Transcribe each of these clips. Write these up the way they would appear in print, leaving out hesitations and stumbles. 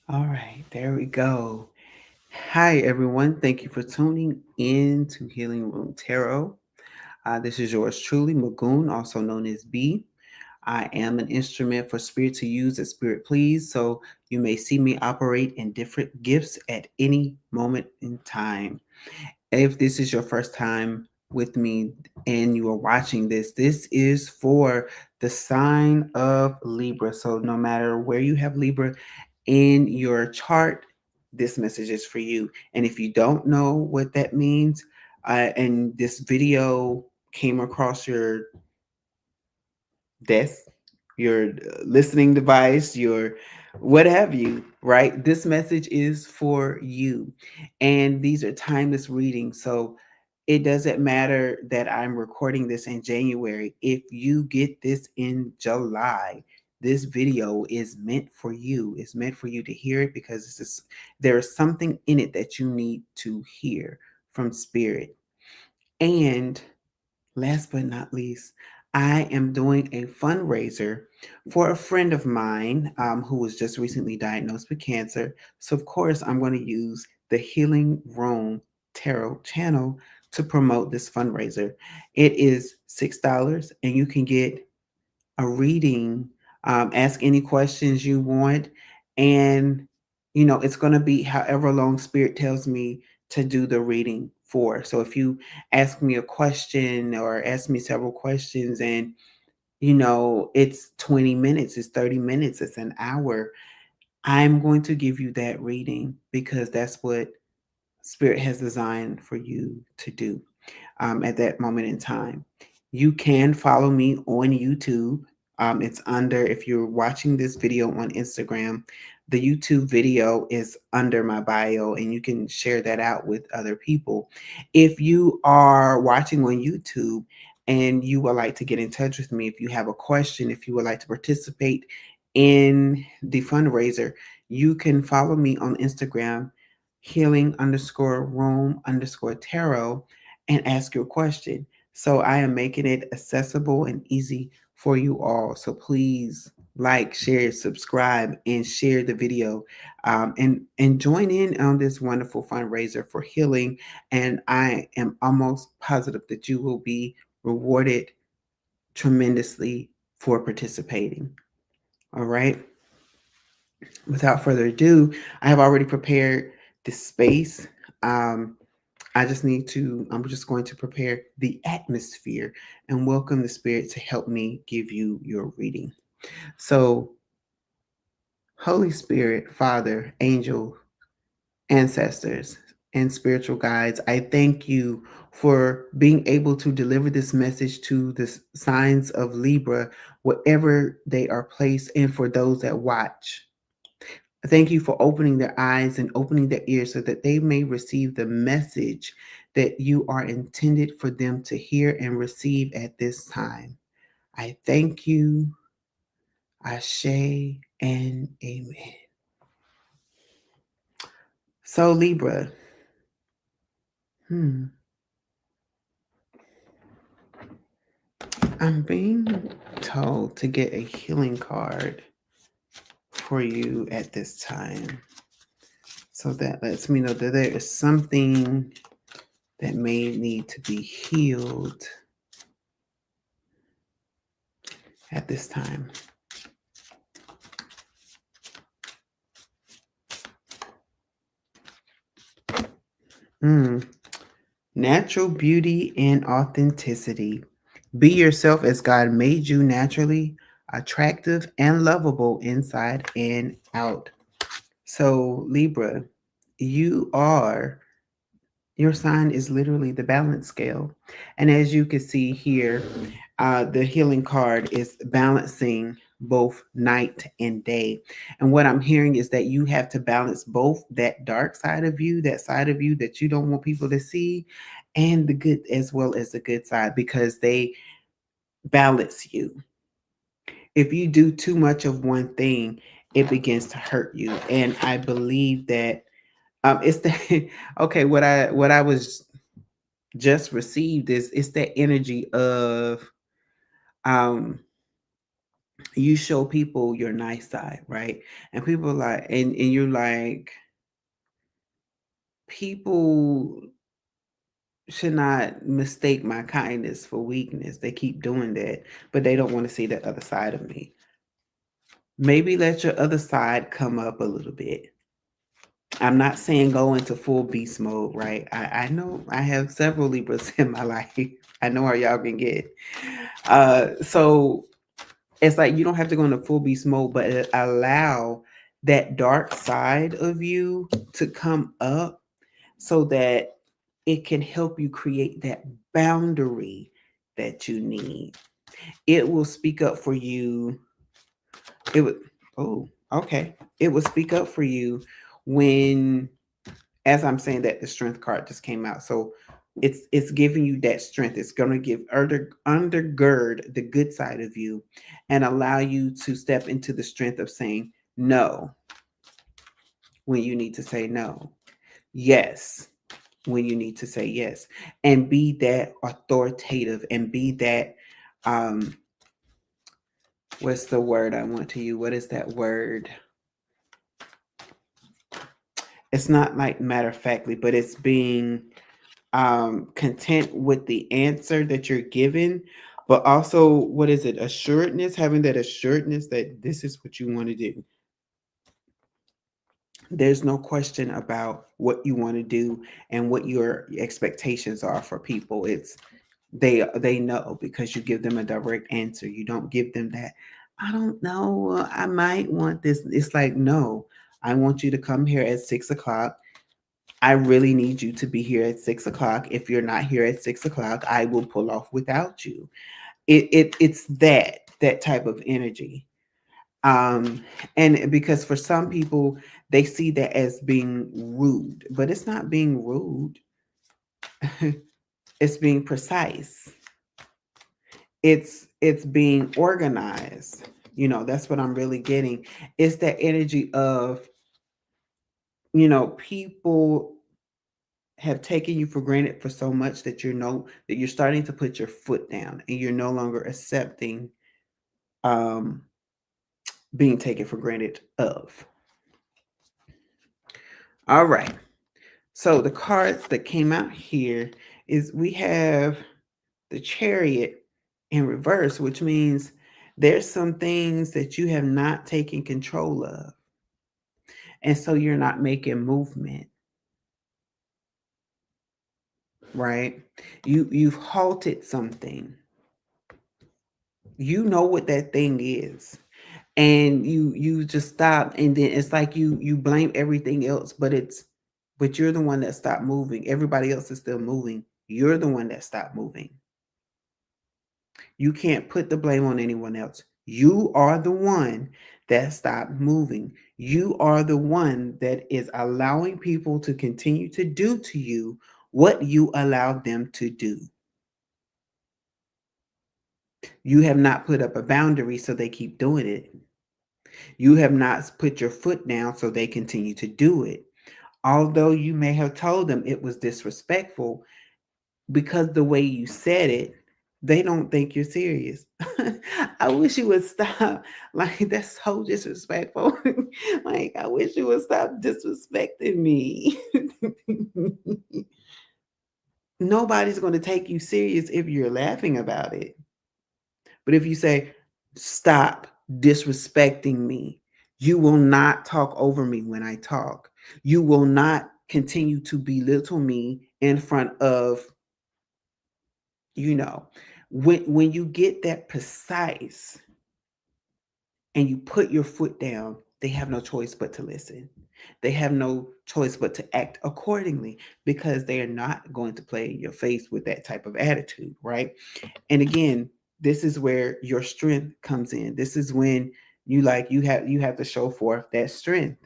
All right, there we go. Hi, everyone. Thank you for tuning in to Healing Room Tarot. This is yours truly, Magoon, also known as B. I am an instrument for spirit to use as spirit please, so you may see me operate in different gifts at any moment in time. If this is your first time with me and you are watching this is for the sign of Libra. So no matter where you have Libra in your chart, this message is for you. And if you don't know what that means, and this video came across your desk, your listening device, your what have you, right? This message is for you. And these are timeless readings. So it doesn't matter that I'm recording this in January. If you get this in July, this video is meant for you. It's meant for you to hear it because there is something in it that you need to hear from spirit. And last but not least, I am doing a fundraiser for a friend of mine who was just recently diagnosed with cancer. So, of course, I'm going to use the Healing Room Tarot channel to promote this fundraiser. It is $6, and you can get a reading, ask any questions you want, and it's going to be however long Spirit tells me to do the reading for. So if you ask me a question or ask me several questions, and it's 20 minutes, it's 30 minutes, it's an hour, I'm going to give you that reading because that's what Spirit has designed for you to do at that moment in time. You can follow me on YouTube. It's under, if you're watching this video on Instagram, the YouTube video is under my bio, and you can share that out with other people. If you are watching on YouTube and you would like to get in touch with me, if you have a question, if you would like to participate in the fundraiser, you can follow me on Instagram, healing_room_tarot, and ask your question. So I am making it accessible and easy for you all. So please like, share, subscribe, and share the video, and join in on this wonderful fundraiser for healing. And I am almost positive that you will be rewarded tremendously for participating. All right. Without further ado, I have already prepared the space. Um, I'm just going to prepare the atmosphere and welcome the spirit to help me give you your reading. So, Holy Spirit, Father, angel, ancestors, and spiritual guides, I thank you for being able to deliver this message to the signs of Libra, wherever they are placed, and for those that watch. Thank you for opening their eyes and opening their ears so that they may receive the message that you are intended for them to hear and receive at this time. I thank you, Ashe, and Amen. So, Libra, hmm, I'm being told to get a healing card for you at this time. So that lets me know that there is something that may need to be healed at this time. Natural beauty and authenticity. Be yourself as God made you naturally, attractive and lovable inside and out. So, Libra, you are, your sign is literally the balance scale. And as you can see here, the healing card is balancing both night and day. And what I'm hearing is that you have to balance both that dark side of you, that side of you that you don't want people to see, and the good as well as the good side, because they balance you. If you do too much of one thing, it begins to hurt you. And I believe that it's the okay, what I was just received is it's that energy of um you show people your nice side, right? And people are like, and you're like, people should not mistake my kindness for weakness. They keep doing that, but they don't want to see the other side of me. Maybe let your other side come up a little bit. I'm not saying go into full beast mode, right? I know I have several Libras in my life. I know how y'all can get. So it's like you don't have to go into full beast mode, but allow that dark side of you to come up so that it can help you create that boundary that you need. It will speak up for you. It would, oh, okay. It will speak up for you when, as I'm saying that, the strength card just came out. So it's giving you that strength. It's going to give undergird the good side of you and allow you to step into the strength of saying no when you need to say no. Yes when you need to say yes, and be that authoritative and be that um what's the word I want to use? What is that word? It's not like matter of factly, but it's being content with the answer that you're given, but also what is it? Assuredness, having that assuredness that this is what you want to do. There's no question about what you want to do and what your expectations are for people. It's they know because you give them a direct answer. You don't give them that, I don't know, I might want this. It's like, no, I want you to come here at 6 o'clock. I really need you to be here at 6 o'clock. If you're not here at 6 o'clock, I will pull off without you. It's that type of energy. Um, and because for some people they see that as being rude, but it's not being rude. It's being precise. It's being organized. That's what I'm really getting. It's that energy of, people have taken you for granted for so much that that you're starting to put your foot down and you're no longer accepting um being taken for granted of. All right. So the cards that came out here is we have the Chariot in reverse, which means there's some things that you have not taken control of. And so you're not making movement, right? You've halted something. You know what that thing is. And you just stop, and then it's like you blame everything else, but you're the one that stopped moving. Everybody else is still moving. You're the one that stopped moving. You can't put the blame on anyone else. You are the one that stopped moving. You are the one that is allowing people to continue to do to you what you allowed them to do. You have not put up a boundary, so they keep doing it. You have not put your foot down, so they continue to do it. Although you may have told them it was disrespectful, because the way you said it, they don't think you're serious. I wish you would stop. Like, that's so disrespectful. Like, I wish you would stop disrespecting me. Nobody's going to take you serious if you're laughing about it. But if you say, stop disrespecting me, you will not talk over me when I talk. You will not continue to belittle me in front of, you know, when you get that precise and you put your foot down, they have no choice but to listen. They have no choice but to act accordingly because they are not going to play in your face with that type of attitude, right? And again, this is where your strength comes in. This is when you have to show forth that strength.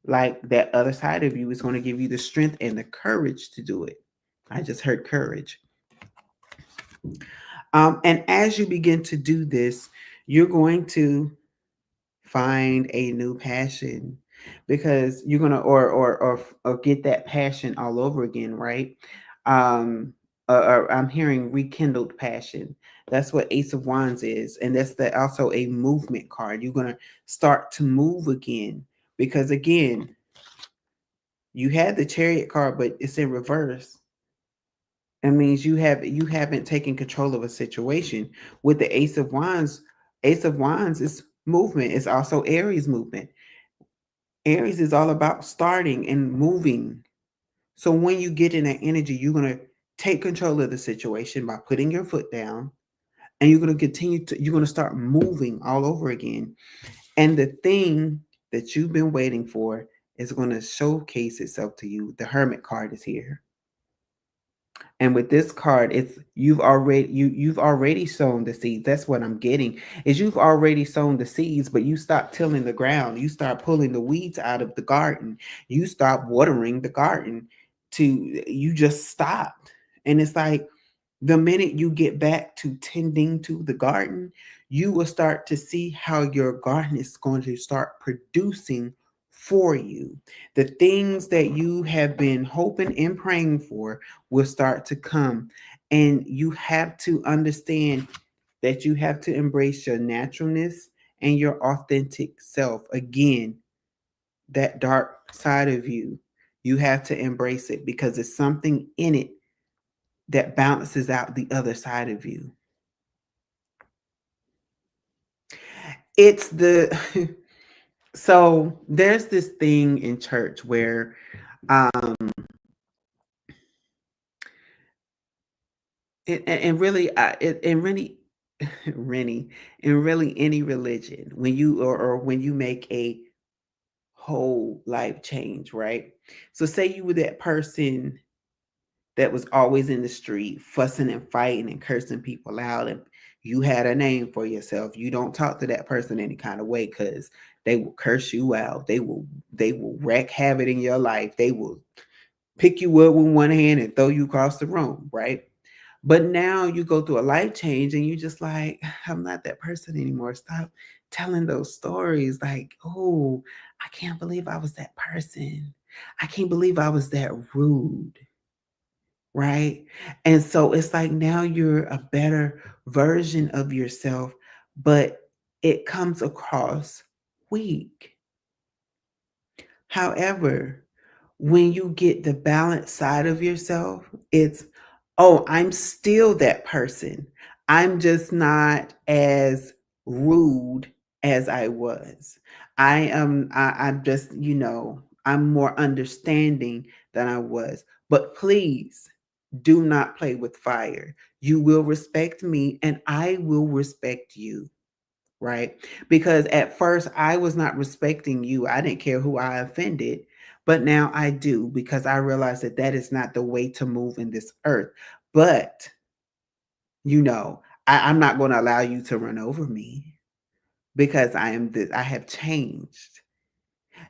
Like that other side of you is going to give you the strength and the courage to do it. I just heard courage. And as you begin to do this, you're going to find a new passion because you're gonna or get that passion all over again, right? Um, or I'm hearing rekindled passion. That's what Ace of Wands is, and that's also a movement card. You're gonna start to move again because again, you had the Chariot card, but it's in reverse. It means you haven't taken control of a situation. With the Ace of Wands is movement. It's also Aries movement. Aries is all about starting and moving. So when you get in that energy, you're gonna take control of the situation by putting your foot down, and you're going to start moving all over again. And the thing that you've been waiting for is going to showcase itself to you. The Hermit card is here. And with this card, it's you've already sown the seeds. That's what I'm getting. Is you've already sown the seeds, but you stop tilling the ground. You start pulling the weeds out of the garden. You stop watering the garden. You just stopped. And it's like the minute you get back to tending to the garden, you will start to see how your garden is going to start producing for you. The things that you have been hoping and praying for will start to come. And you have to understand that you have to embrace your naturalness and your authentic self. Again, that dark side of you, you have to embrace it because it's something in it that balances out the other side of you. It's the so there's this thing in church where um and really and really really and really any religion when you or when you make a whole life change, right? So say you were that person that was always in the street fussing and fighting and cursing people out, and you had a name for yourself. You don't talk to that person any kind of way because they will curse you out. They will wreak havoc in your life. They will pick you up with one hand and throw you across the room, right? But now you go through a life change and you just like, I'm not that person anymore. Stop telling those stories like, oh, I can't believe I was that person. I can't believe I was that rude, right? And so it's like now you're a better version of yourself, but it comes across weak. However, when you get the balanced side of yourself, it's, oh, I'm still that person. I'm just not as rude as I was. I'm just, I'm more understanding than I was. But please do not play with fire. You will respect me and I will respect you, right? Because at first I was not respecting you. I didn't care who I offended, but now I do because I realize that that is not the way to move in this earth. But, I'm not going to allow you to run over me because I have changed.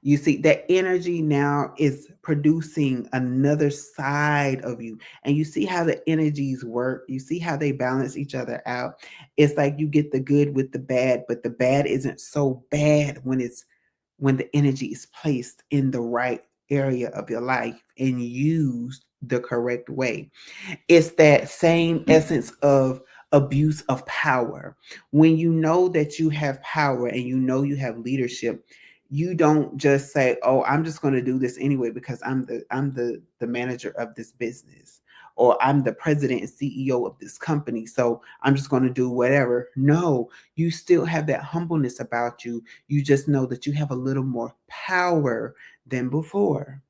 You see, that energy now is producing another side of you. And you see how the energies work. You see how they balance each other out. It's like you get the good with the bad, but the bad isn't so bad when the energy is placed in the right area of your life and used the correct way. It's that same essence of abuse of power. When you know that you have power and you know you have leadership, you don't just say, "Oh, I'm just going to do this anyway because I'm the manager of this business." Or I'm the president and CEO of this company, so I'm just going to do whatever. No, you still have that humbleness about you. You just know that you have a little more power than before,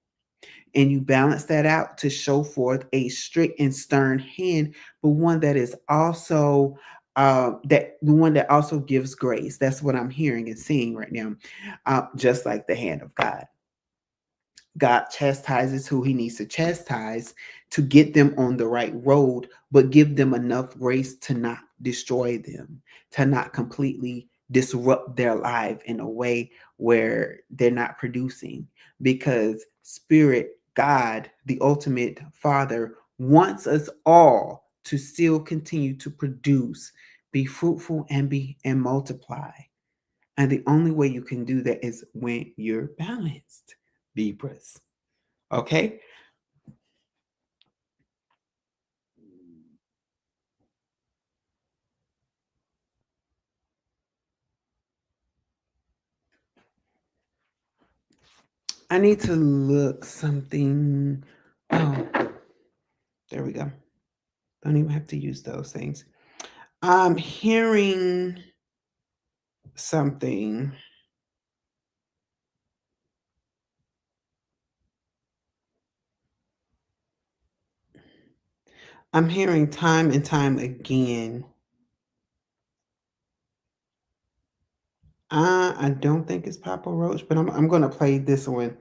and you balance that out to show forth a strict and stern hand, but one that is also that the one that also gives grace. That's what I'm hearing and seeing right now, just like the hand of God. God chastises who he needs to chastise to get them on the right road, but give them enough grace to not destroy them, to not completely disrupt their life in a way where they're not producing. Because Spirit, God, the ultimate Father, wants us all to still continue to produce, be fruitful and multiply. And the only way you can do that is when you're balanced, Libras. Okay? I need to look something. Oh, there we go. Don't even have to use those things. I'm hearing something. I'm hearing time and time again. I don't think it's Papa Roach, but I'm going to play this one.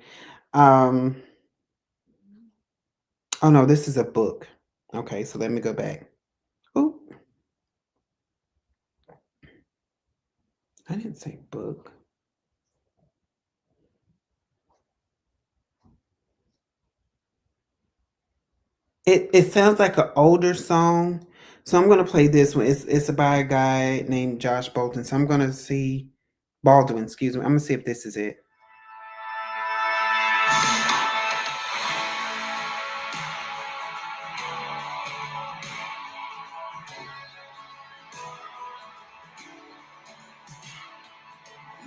Um, oh no, this is a book. Okay, so let me go back. Oh, I didn't say book. It sounds like an older song, so I'm gonna play this one. It's by a guy named Josh Bolton. So I'm gonna see Baldwin. Excuse me. I'm gonna see if this is it.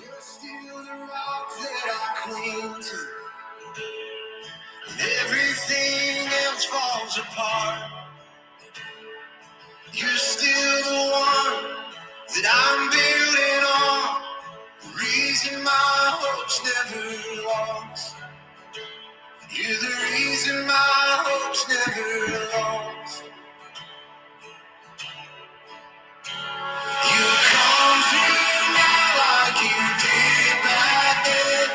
You're still the rock that I cling to. When everything else falls apart, you're still the one that I'm building on. The reason my hope's never lost. You're the reason my hope's never lost. You come through now like you did back then.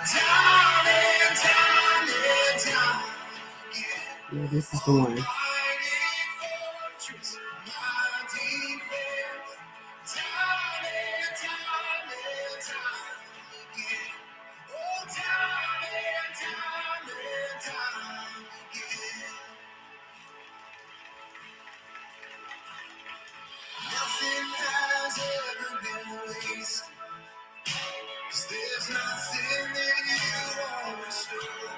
Time and time and time. Yeah, this is the one. Mighty fortress, my defense. Time and time and time again. Oh, time and time and time again. Nothing has ever been wasted. 'Cause there's nothing that you won't restore.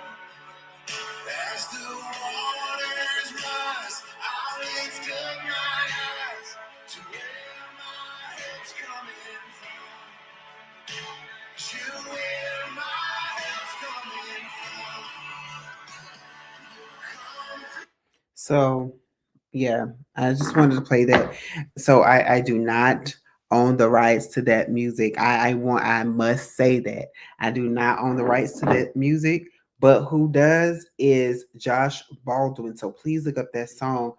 As the waters rise, I'll lift up my eyes to where my help's coming from. To where my help's coming from. So yeah, I just wanted to play that. So I do not own the rights to that music. I must say that I do not own the rights to that music. But who does is Josh Baldwin. So please look up that song,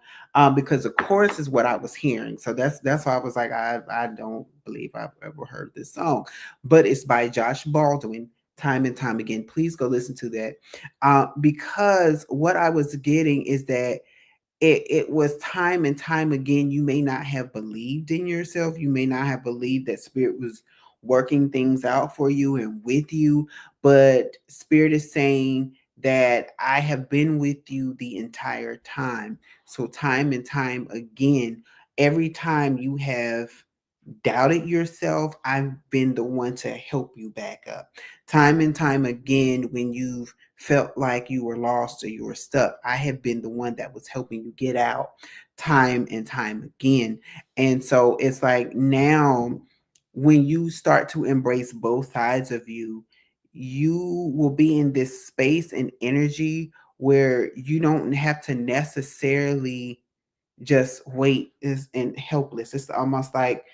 because the chorus is what I was hearing. So that's why I was like, I don't believe I've ever heard this song, but it's by Josh Baldwin. Time and time again, please go listen to that, because what I was getting is that it was time and time again. You may not have believed in yourself. You may not have believed that spirit was working things out for you and with you, but spirit is saying that I have been with you the entire time. So time and time again, every time you have doubted yourself, I've been the one to help you back up. Time and time again, when you've felt like you were lost or you were stuck, I have been the one that was helping you get out time and time again. And so it's like now, when you start to embrace both sides of you, you will be in this space and energy where you don't have to necessarily just wait is and helpless. It's almost like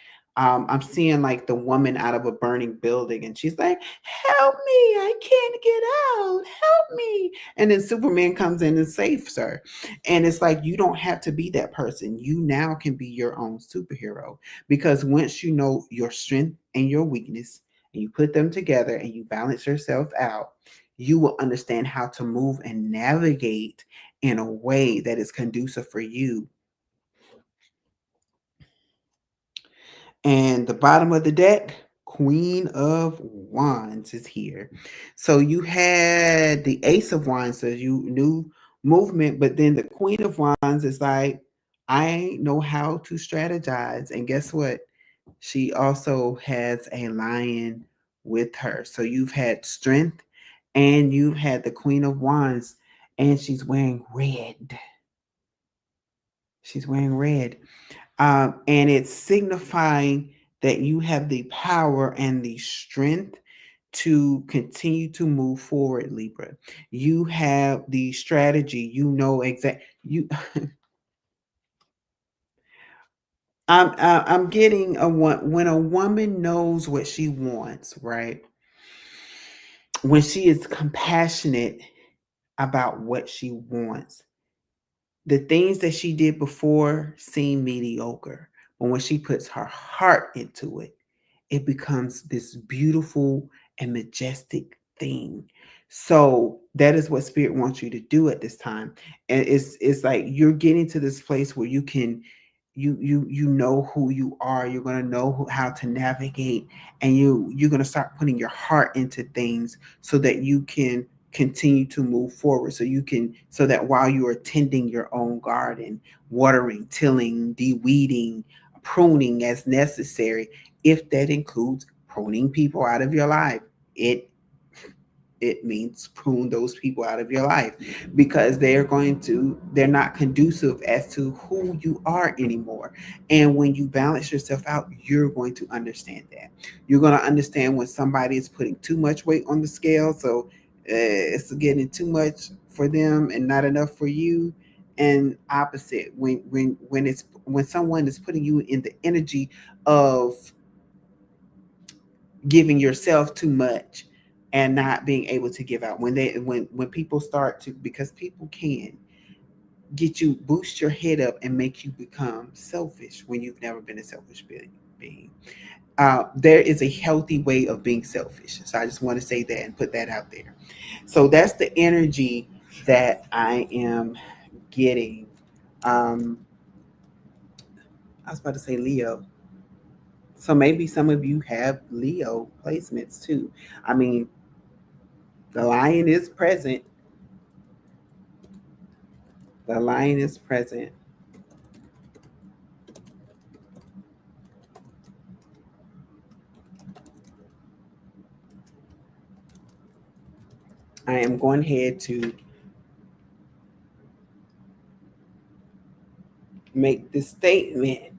I'm seeing like the woman out of a burning building and she's like, help me, I can't get out, help me. And then Superman comes in and saves her. And it's like you don't have to be that person. You now can be your own superhero, because once you know your strength and your weakness and you put them together and you balance yourself out, you will understand how to move and navigate in a way that is conducive for you. And the bottom of the deck, Queen of Wands is here. So you had the Ace of Wands, so you knew movement, but then the Queen of Wands is like, I know how to strategize. And guess what? She also has a lion with her. So you've had strength and you've had the Queen of Wands, and she's wearing red. She's wearing red. And it's signifying that you have the power and the strength to continue to move forward, Libra. You have the strategy, you know exact you I'm getting a one when a woman knows what she wants, right? When she is compassionate about what she wants, the things that she did before seem mediocre. But when she puts her heart into it, it becomes this beautiful and majestic thing. So that is what spirit wants you to do at this time. And it's like you're getting to this place where you can you know who you are. You're going to know how to navigate, and you're going to start putting your heart into things so that you can continue to move forward, so you can so that while you are tending your own garden, watering, tilling, de-weeding, pruning as necessary, if that includes pruning people out of your life, it it means prune those people out of your life, because they're not conducive as to who you are anymore. And when you balance yourself out, you're going to understand that. You're going to understand when somebody is putting too much weight on the scale, so it's getting too much for them and not enough for you. And opposite, when someone is putting you in the energy of giving yourself too much and not being able to give out, when people start to, because people can get you, boost your head up and make you become selfish when you've never been a selfish being. There is a healthy way of being selfish, so I just want to say that and put that out there. So that's the energy that I am getting. I was about to say Leo, so maybe some of you have Leo placements too. I mean, the lion is present. The lion is present. I am going ahead to make this statement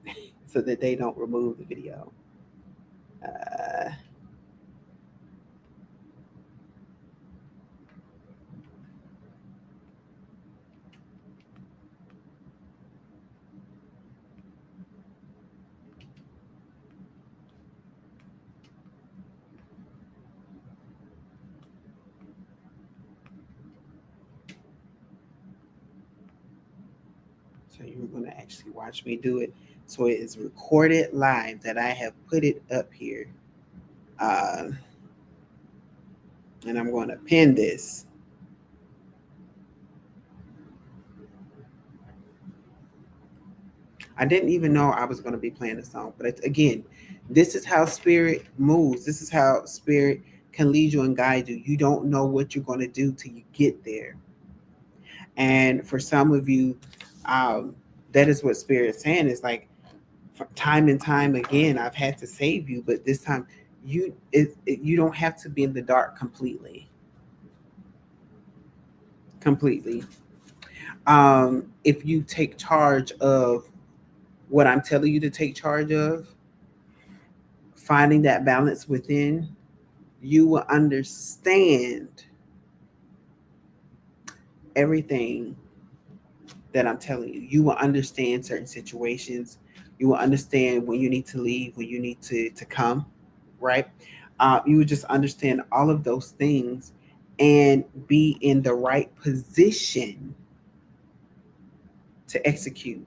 so that they don't remove the video. Uh, so you're going to actually watch me do it. So it is recorded live that I have put it up here. Uh, and I'm going to pin this. I didn't even know I was going to be playing the song, but again, this is how spirit moves. This is how spirit can lead you and guide you. You don't know what you're going to do till you get there. And for some of you, um, that is what spirit is saying. Is like, time and time again, I've had to save you, but this time you don't have to be in the dark completely. Completely. If you take charge of what I'm telling you to take charge of, finding that balance within, you will understand everything that I'm telling you. You will understand certain situations. You will understand when you need to leave, when you need to come, right? You would just understand all of those things and be in the right position to execute,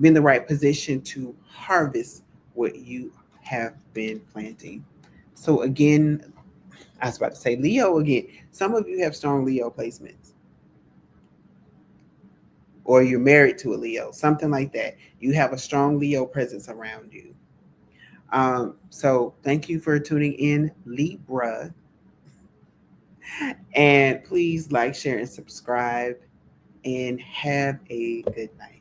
be in the right position to harvest what you have been planting. So again, I was about to say Leo again. Some of you have strong Leo placements, or you're married to a Leo, something like that. You have a strong Leo presence around you. So thank you for tuning in, Libra. And please like, share, and subscribe. And have a good night.